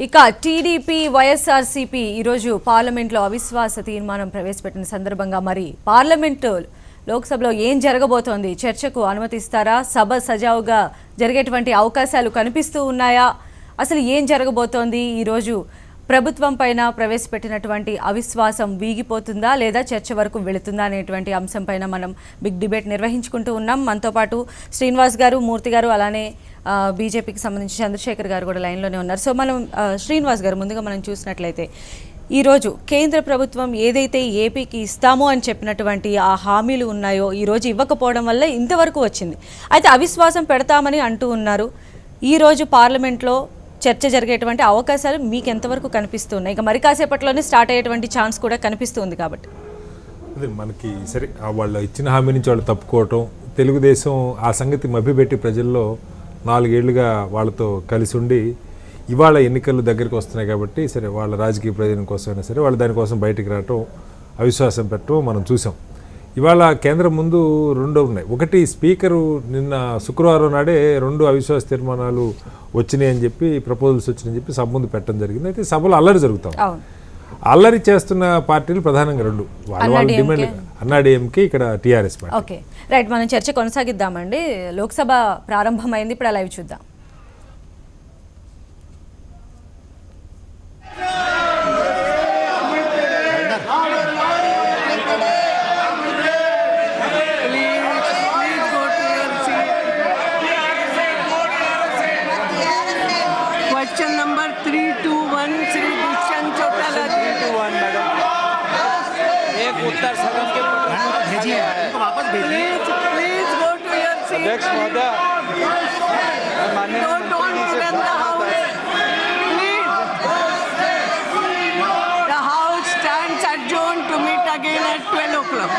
ఇక టీడీపీ వైఎస్ఆర్సీపీ ఈరోజు పార్లమెంట్లో అవిశ్వాస తీర్మానం ప్రవేశపెట్టిన సందర్భంగా మరి పార్లమెంటు లోక్సభలో ఏం జరగబోతోంది? చర్చకు అనుమతిస్తారా? సభ సజావుగా జరిగేటువంటి అవకాశాలు కనిపిస్తూ ఉన్నాయా? అసలు ఏం జరగబోతోంది? ఈరోజు ప్రభుత్వం పైన ప్రవేశపెట్టినటువంటి అవిశ్వాసం వీగిపోతుందా లేదా చర్చ వరకు వెళుతుందా అనేటువంటి అంశం పైన మనం బిగ్ డిబేట్ నిర్వహించుకుంటూ ఉన్నాం. మనతో పాటు శ్రీనివాస్ గారు, మూర్తి గారు, అలానే బీజేపీకి సంబంధించి చంద్రశేఖర్ గారు కూడా లైన్లోనే ఉన్నారు. సో మనం శ్రీనివాస్ గారు ముందుగా మనం చూసినట్లయితే ఈరోజు కేంద్ర ప్రభుత్వం ఏదైతే ఏపీకి ఇస్తామో అని చెప్పినటువంటి ఆ హామీలు ఉన్నాయో ఈరోజు ఇవ్వకపోవడం వల్ల ఇంతవరకు వచ్చింది. అయితే అవిశ్వాసం పెడతామని అంటూ ఉన్నారు. ఈరోజు పార్లమెంట్లో చర్చ జరిగేటువంటి అవకాశాలు మీకు ఎంతవరకు కనిపిస్తున్నాయి? ఇక మరి కాసేపట్లోనే స్టార్ట్ అయ్యేటువంటి ఛాన్స్ కూడా కనిపిస్తుంది కాబట్టి అదే మనకి సరే వాళ్ళు ఇచ్చిన హామీ నుంచి వాళ్ళు తప్పుకోవటం, తెలుగుదేశం ఆ సంగతి మభ్యపెట్టి ప్రజల్లో 4 ఏళ్లుగా వాళ్ళతో కలిసి ఉండి ఇవాళ ఎన్నికలు దగ్గరికి వస్తున్నాయి కాబట్టి సరే వాళ్ళ రాజకీయ ప్రయోజనం కోసమైనా సరే వాళ్ళు దానికోసం బయటికి రావటం, అవిశ్వాసం పెట్టడం మనం చూసాం. ఇవాళ కేంద్రం ముందు 2 ఉన్నాయి. ఒకటి, స్పీకరు నిన్న శుక్రవారం నాడే 2 అవిశ్వాస తీర్మానాలు వచ్చినాయి అని చెప్పి, ప్రపోజల్స్ వచ్చినాయని చెప్పి సభ ముందు పెట్టడం జరిగింది. అయితే సభలో అల్లరి జరుగుతాం. అల్లరి చేస్తున్న పార్టీలు ప్రధానంగా 2 వాళ్ళ డిమాండ్ అన్నాడీఎంకే, ఇక్కడ టీఆర్ఎస్ పార్టీ. ఓకే రైట్, మనం చర్చ కొనసాగిద్దామండి. లోక్సభ ప్రారంభమైంది, ఇప్పుడు లైవ్ చూద్దాం. उत्तर सदन के भेजिए, इनको वापस भेजिए। Please go to your seat. अध्यक्ष महोदय, माननीय मंत्री से please, the house stands adjourned to meet again at 12 o'clock.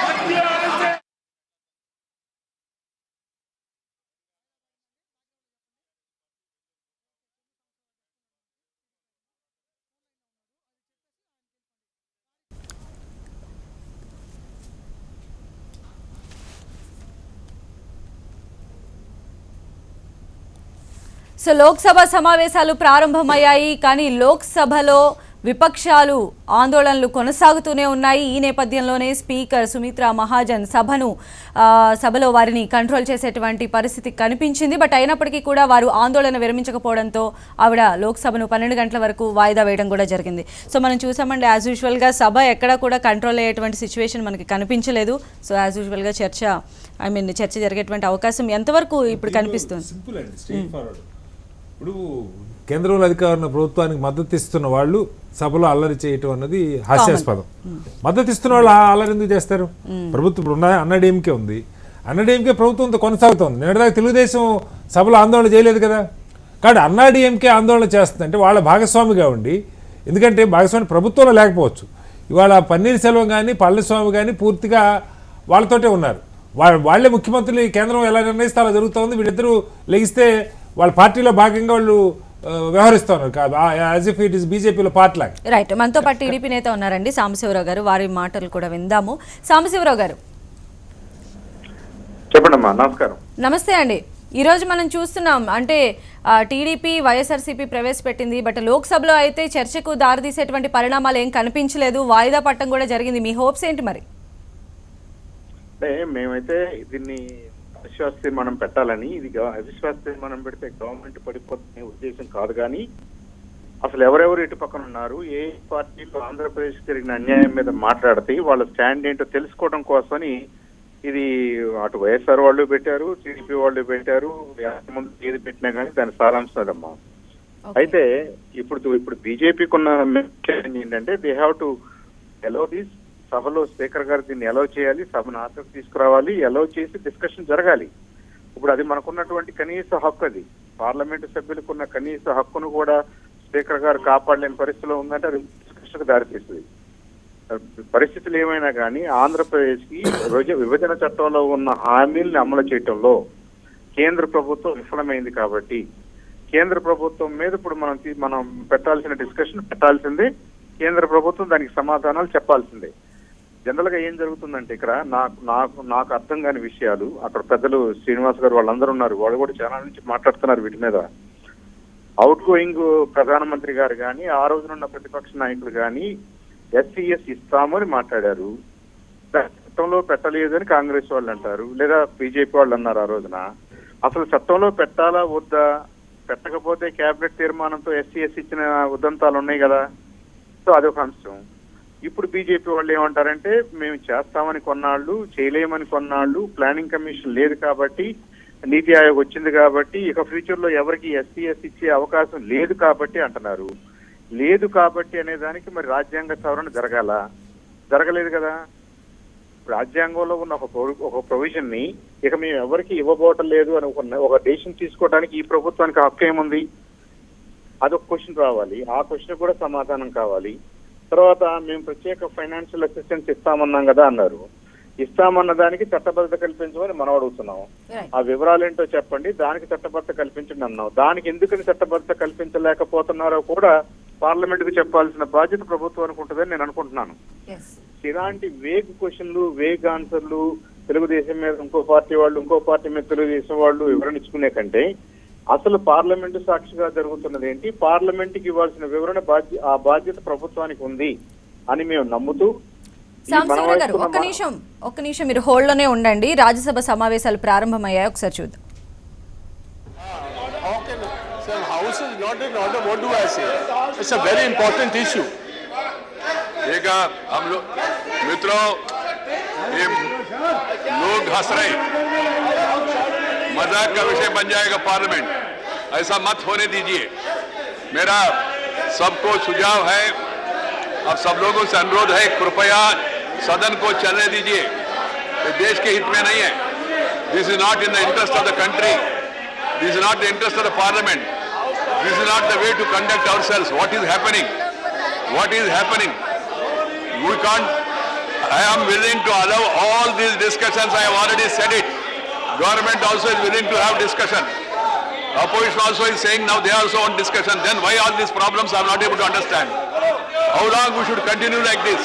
సో లోక్సభ సమావేశాలు ప్రారంభమయ్యాయి, కానీ లోక్సభలో విపక్షాలు ఆందోళనలు కొనసాగుతూనే ఉన్నాయి. ఈ నేపథ్యంలోనే స్పీకర్ సుమిత్రా మహాజన్ సభలో వారిని కంట్రోల్ చేసేటువంటి పరిస్థితి కనిపించింది. బట్ అయినప్పటికీ కూడా వారు ఆందోళన విరమించకపోవడంతో ఆవిడ లోక్సభను 12 గంటల వరకు వాయిదా వేయడం కూడా జరిగింది. సో మనం చూసామండి, యాజ్ యూజువల్గా సభ ఎక్కడ కూడా కంట్రోల్ అయ్యేటువంటి సిచ్యువేషన్ మనకి కనిపించలేదు. సో యాజ్ యూజువల్గా చర్చ జరిగేటువంటి అవకాశం ఎంతవరకు ఇప్పుడు కనిపిస్తుంది? ఇప్పుడు కేంద్రంలో అధికారుల ప్రభుత్వానికి మద్దతు ఇస్తున్న వాళ్ళు సభలో అల్లరి చేయటం అన్నది హాస్యాస్పదం. మద్దతు ఇస్తున్న వాళ్ళు అల్లరి ఎందుకు చేస్తారు? ప్రభుత్వం ఇప్పుడు అన్నాడీఎంకే ఉంది, అన్నాడీఎంకే ప్రభుత్వంతో కొనసాగుతోంది. నిన్నటిదాకా తెలుగుదేశం సభలో ఆందోళన చేయలేదు కదా. కాబట్టి అన్నాడీఎంకే ఆందోళన చేస్తుంది అంటే వాళ్ళ భాగస్వామిగా ఉండి, ఎందుకంటే భాగస్వామి ప్రభుత్వంలో లేకపోవచ్చు, ఇవాళ పన్నీర్ సెల్వం కానీ పళనిస్వామి కానీ పూర్తిగా వాళ్ళతోటే ఉన్నారు. వాళ్ళే ముఖ్యమంత్రులు, కేంద్రం ఎలా నిర్ణయిస్తే అలా జరుగుతుంది. వీళ్ళిద్దరూ లెగిస్తే వాళ్ళ పార్టీలో భాగంగా వాళ్ళు వ్యవహరిస్తున్నారు, యాజ్ ఇఫ్ ఇట్ ఇస్ బీజేపీలో పార్ట్ లాగా. రైట్, మనతో పాటు టీడీపీ నేత ఉన్నారండి సాంబశివరావు గారు, వారి మాటలు కూడా విందాము. సాంబశివరావు గారు చెప్పండమ్మా. నమస్కారం. నమస్తే అండి. ఈరోజు మనం చూస్తున్నాం, అంటే టీడీపీ వైఎస్ఆర్సీపీ ప్రవేశపెట్టింది, బట్ లోక్సభలో అయితే చర్చకు దారితీసేటువంటి పరిణామాలు ఏం కనిపించలేదు, వాయిదా పట్టడం కూడా జరిగింది. మీ హోప్స్ ఏంటి మరి? అంటే మేమైతే దీన్ని అవిశ్వాస తీర్మానం పెట్టాలని, ఇది అవిశ్వాస తీర్మానం పెడితే గవర్నమెంట్ పడిపోతున్న ఉద్దేశం కాదు. కానీ అసలు ఎవరెవరు ఇటు పక్కన ఉన్నారు, ఏ పార్టీలు ఆంధ్రప్రదేశ్ జరిగిన అన్యాయం మీద మాట్లాడితే వాళ్ళ స్టాండ్ ఏంటో తెలుసుకోవడం కోసమని ఇది అటు వైఎస్ఆర్ వాళ్ళు పెట్టారు, టీడీపీ వాళ్ళు పెట్టారు, ముందు ఏది పెట్టినా కానీ దాని సారాంశం అదమ్మా. అయితే ఇప్పుడు బీజేపీకి ఉన్న ఛాలెంజ్ ఏంటంటే they have to allow this. సభలో స్పీకర్ గారు దీన్ని అలౌ చేయాలి, సభను ఆసక్తి తీసుకురావాలి, అలౌ చేసి డిస్కషన్ జరగాలి. ఇప్పుడు అది మనకున్నటువంటి కనీస హక్కు, అది పార్లమెంటు సభ్యులకు ఉన్న కనీస హక్కును కూడా స్పీకర్ గారు కాపాడలేని పరిస్థితిలో ఉందంటే అది డిస్కషన్కి దారితీస్తుంది. పరిస్థితులు ఏమైనా కానీ ఆంధ్రప్రదేశ్ కి విభజన చట్టంలో ఉన్న హామీల్ని అమలు చేయటంలో కేంద్ర ప్రభుత్వం విఫలమైంది. కాబట్టి కేంద్ర ప్రభుత్వం మీద ఇప్పుడు మనం పెట్టాల్సిన డిస్కషన్ పెట్టాల్సిందే, కేంద్ర ప్రభుత్వం దానికి సమాధానాలు చెప్పాల్సిందే. జనరల్ గా ఏం జరుగుతుందంటే ఇక్కడ నాకు అర్థం కాని విషయాలు, అక్కడ పెద్దలు శ్రీనివాస్ గారు వాళ్ళందరూ ఉన్నారు, వాళ్ళు కూడా చాలా నుంచి మాట్లాడుతున్నారు వీటి మీద. అవుట్ గోయింగ్ ప్రధానమంత్రి గారు కానీ ఆ రోజునున్న ప్రతిపక్ష నాయకులు కానీ ఎస్సీఎస్ ఇస్తామని మాట్లాడారు. చట్టంలో పెట్టలేదు అని కాంగ్రెస్ వాళ్ళు అంటారు, లేదా బీజేపీ వాళ్ళు అన్నారు ఆ రోజున. అసలు చట్టంలో పెట్టాలా వద్దా, పెట్టకపోతే కేబినెట్ తీర్మానంతో ఎస్సీఎస్ ఇచ్చిన ఉదంతాలు ఉన్నాయి కదా. సో అదొక అంశం. ఇప్పుడు బీజేపీ వాళ్ళు ఏమంటారంటే మేము చేస్తామని కొన్నాళ్ళు, చేయలేమని కొన్నాళ్ళు, ప్లానింగ్ కమిషన్ లేదు కాబట్టి, నీతి ఆయోగ్ వచ్చింది కాబట్టి, ఇక ఫ్యూచర్ లో ఎవరికి ఎస్సీఎస్ ఇచ్చే అవకాశం లేదు కాబట్టి అంటున్నారు. లేదు కాబట్టి అనే దానికి మరి రాజ్యాంగ సవరణ జరగలేదు కదా. రాజ్యాంగంలో ఉన్న ఒక ప్రొవిజన్ ని ఇక మేము ఎవరికి ఇవ్వబోవటం లేదు అని ఒక డెసిషన్ తీసుకోవడానికి ఈ ప్రభుత్వానికి హక్కు ఏముంది? అదొక క్వశ్చన్ రావాలి. ఆ క్వశ్చన్ కూడా సమాధానం కావాలి. తర్వాత మేము ప్రత్యేక ఫైనాన్షియల్ అసిస్టెన్స్ ఇస్తామన్నాం కదా అన్నారు. ఇస్తామన్న దానికి చట్టబద్ధత కల్పించమని మనం అడుగుతున్నాం. ఆ వివరాలు ఏంటో చెప్పండి, దానికి చట్టబద్ధత కల్పించండి అన్నాం. దానికి ఎందుకని చట్టబద్ధత కల్పించలేకపోతున్నారో కూడా పార్లమెంట్ కు చెప్పాల్సిన బాధ్యత ప్రభుత్వానికి ఉంటుందని నేను అనుకుంటున్నాను. ఇలాంటి వేగ్ క్వశ్చన్లు, వేగ్ ఆన్సర్లు తెలుగుదేశం మీద ఇంకో పార్టీ వాళ్ళు, ఇంకో పార్టీ మీద తెలుగుదేశం వాళ్ళు వివరణ ఇచ్చుకునే కంటే అసలు పార్లమెంటు సాక్షిగా జరుగుతున్నది ఏంటి, పార్లమెంట్కి ఇవ్వాల్సిన వివరణ ఆ బాధ్యత ప్రభుత్వానికి ఉంది అని మేము నమ్ముతూ. సాంబశివరావు గారు ఒక్క నిమిషం మీరు హోల్డ్ లోనే ఉండండి. రాజ్యసభ సమావేశాలు ప్రారంభమయ్యాయి, ఒకసారి చూద్దాం. House is not in order. What do I say? It's a very important issue. देखा हम लोग मित्रों, ये लोग हंस रहे, मजाक का विषय बन जाएगा पार्लियामेंट, ऐसा मत होने दीजिए. मेरा सबको सुझाव है, अब सब लोगों से अनुरोध है, कृपया सदन को चलने दीजिए. ये देश के हित में नहीं है. This is not in the interest of the country. This is not the interest of the parliament. This is not the way to conduct ourselves. What is happening? What is happening? We can't. I am willing to allow all these discussions. I have already said it. Government also is willing to have discussion. Opposition also is saying now they also want discussion. Then why all these problems? I am not able to understand. How long we should continue like this?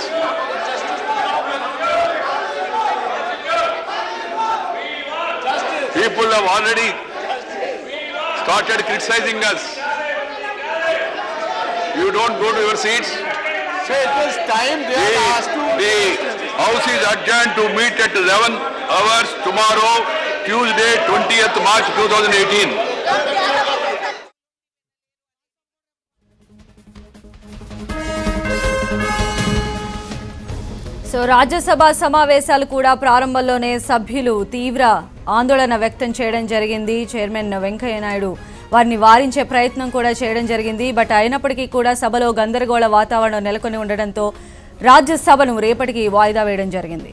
People have already started criticizing us. You don't go to your seats. So it is time they are asked to. The House is adjourned to meet at 11 hours tomorrow, Tuesday, 20th March 2018. So Rajya Sabha సమావేశాలు కూడా ప్రారంభంలోనే సభ్యులు తీవ్ర ఆందోళన వ్యక్తం చేయడం జరిగింది. Chairman Venkaiah Naidu వారిని వారించే ప్రయత్నం కూడా చేయడం జరిగింది. బట్ అయినప్పటికీ కూడా సభలో గందరగోళ వాతావరణం నెలకొని ఉండడంతో రాజ్యసభను రేపటికి వాయిదా వేయడం జరిగింది.